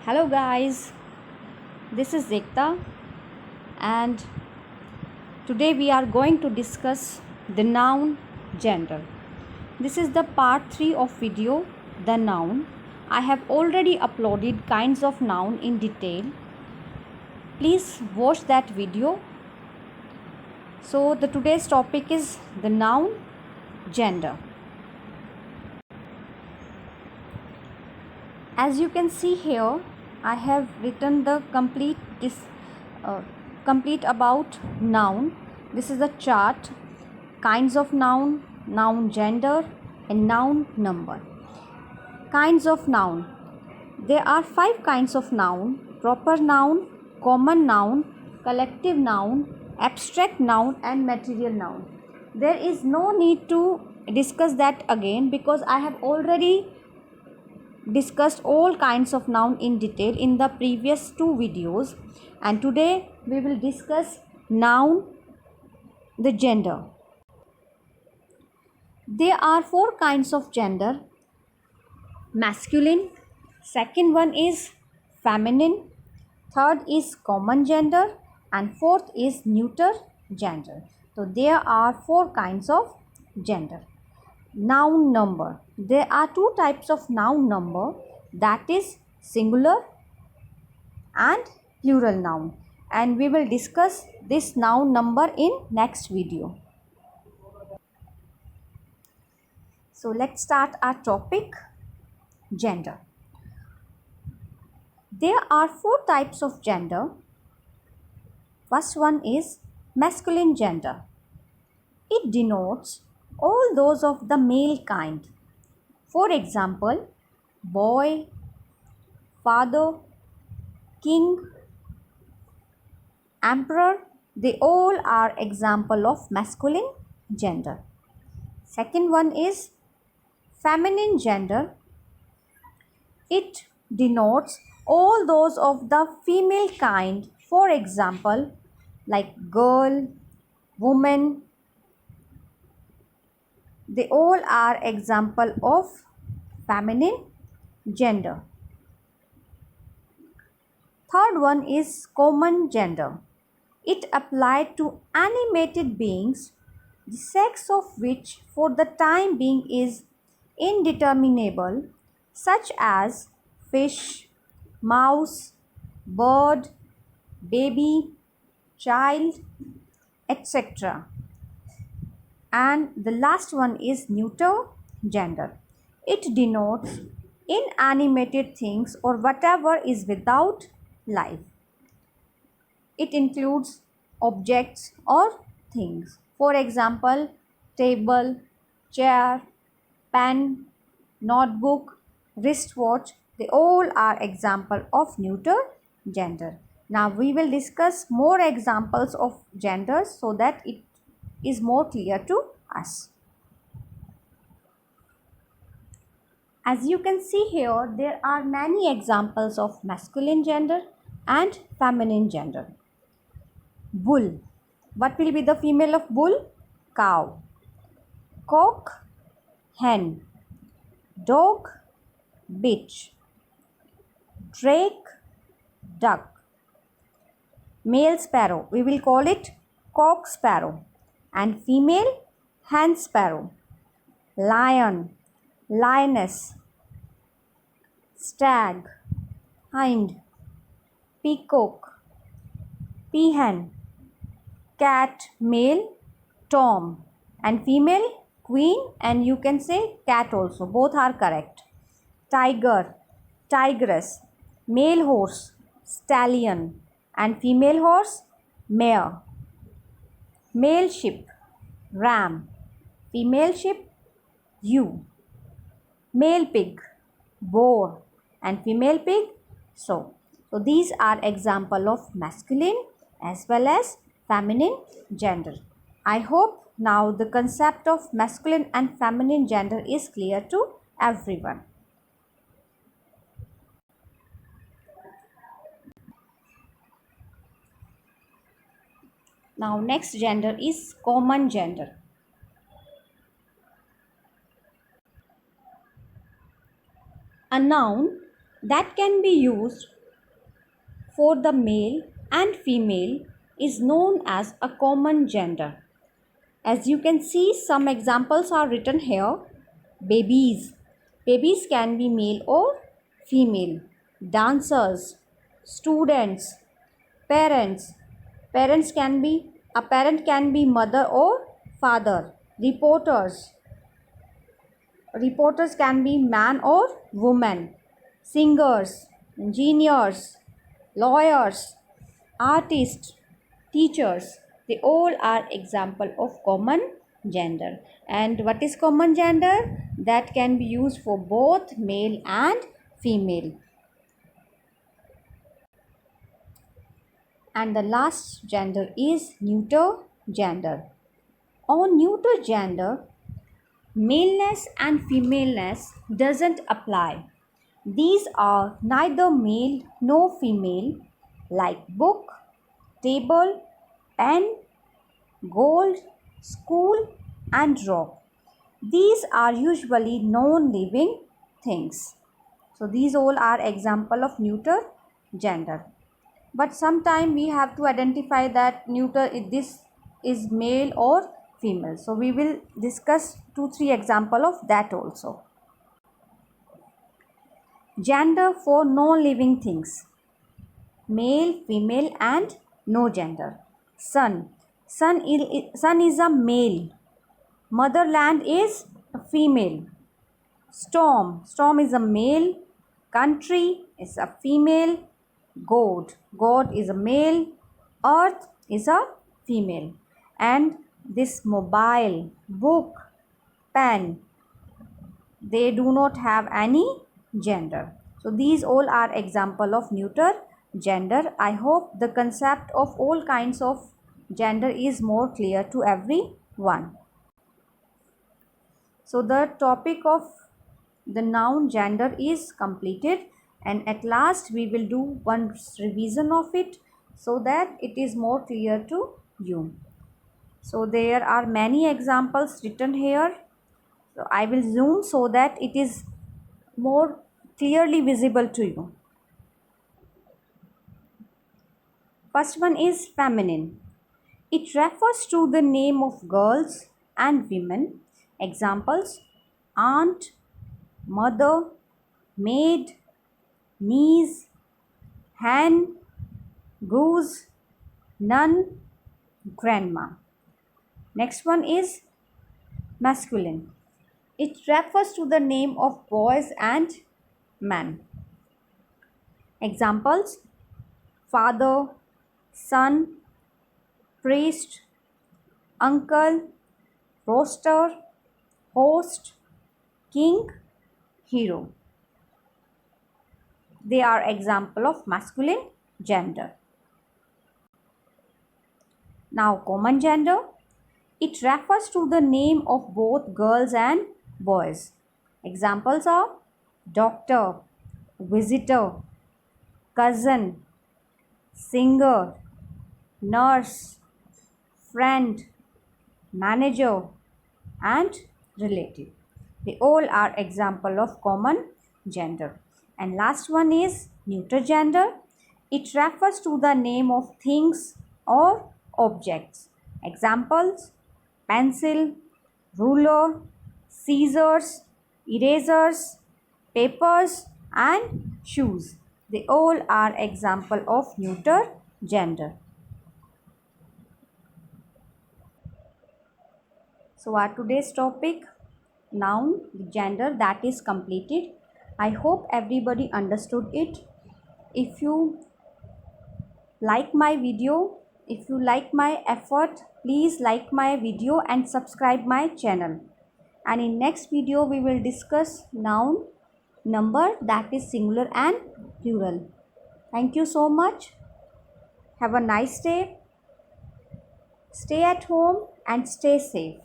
Hello guys, this is Ekta and today we are going to discuss the noun gender. This is the part 3 of video the noun. I have already uploaded kinds of noun in detail. Please watch that video. So the today's topic is the noun gender. As you can see here, I have written the complete about noun. This is a chart, kinds of noun, noun gender and noun number. Kinds of noun. There are 5 kinds of noun: proper noun, common noun, collective noun, abstract noun and material noun. There is no need to discuss that again because I have already discussed all kinds of noun in detail in the previous 2 videos, and today we will discuss noun the gender. There are 4 kinds of gender: masculine, second one is feminine, third is common gender and fourth is neuter gender. So there are 4 kinds of gender. Noun number. There are 2 types of noun number, that is singular and plural noun, and we will discuss this noun number in next video. So let's start our topic, gender. There are 4 types of gender. First one is masculine gender. It denotes all those of the male kind. For example, boy, father, king, emperor, they all are example of masculine gender. Second one is feminine gender. It denotes all those of the female kind. For example, like girl, woman, they all are example of feminine gender. Third one is common gender. It applied to animated beings, the sex of which for the time being is indeterminable, such as fish, mouse, bird, baby, child, etc. And the last one is neuter gender. It denotes inanimated things or whatever is without life. It includes objects or things. For example, table, chair, pen, notebook, wristwatch, they all are example of neuter gender. Now we will discuss more examples of genders so that it is more clear to us. As you can see here, there are many examples of masculine gender and feminine gender. Bull. What will be the female of bull? Cow. Cock, hen. Dog, bitch. Drake, duck. Male sparrow, we will call it cock sparrow, and female, hen sparrow. Lion, lioness. Stag, hind. Peacock, peahen. Cat, male, tom, and female, queen, and you can say cat also, both are correct. Tiger, tigress. Male horse, stallion, and female horse, mare. Male sheep, ram. Female sheep, ewe. Male pig, boar, and female pig, sow. So these are example of masculine as well as feminine gender. I hope now the concept of masculine and feminine gender is clear to everyone. Now next gender is common gender. A noun that can be used for the male and female is known as a common gender. As you can see, some examples are written here. Babies. Babies can be male or female. Dancers. Students. Parents. A parent can be mother or father. Reporters. Reporters can be man or woman. Singers. Engineers. Lawyers. Artists, teachers, they all are example of common gender. And what is common gender? That can be used for both male and female. And the last gender is neuter gender. On neuter gender, maleness and femaleness doesn't apply. These are neither male nor female, like book, table, pen, gold, school, and rock. These are usually non-living things. So these all are example of neuter gender. But sometime we have to identify that neuter this is male or female. So we will discuss 2-3 example of that also. Gender for non-living things. Male, female, and no gender. Sun. Sun is a male. Motherland is a female. Storm. Storm is a male. Country is a female. God. God is a male. Earth is a female. And this mobile, book, pen, they do not have any gender. So these all are example of neuter gender. I hope the concept of all kinds of gender is more clear to everyone. So the topic of the noun gender is completed, and at last we will do one revision of it so that it is more clear to you. So there are many examples written here. So I will zoom so that it is more clearly visible to you. First one is feminine. It refers to the name of girls and women. Examples: aunt, mother, maid, niece, hen, goose, nun, grandma. Next one is masculine. It refers to the name of boys and men. Examples: father, son, priest, uncle, roaster, host, king, hero. They are example of masculine gender. Now common gender. It refers to the name of both girls and boys. Examples are doctor, visitor, cousin, singer, nurse, friend, manager, and relative. They all are example of common gender. And last one is neuter gender. It refers to the name of things or objects. Examples: pencil, ruler, scissors, erasers, papers, and shoes. They all are example of neuter gender. So our today's topic, noun gender, that is completed. I hope everybody understood it. If you like my video, if you like my effort, please like my video and subscribe my channel. And in next video we will discuss noun number, that is singular and plural. Thank you so much. Have a nice day. Stay at home and stay safe.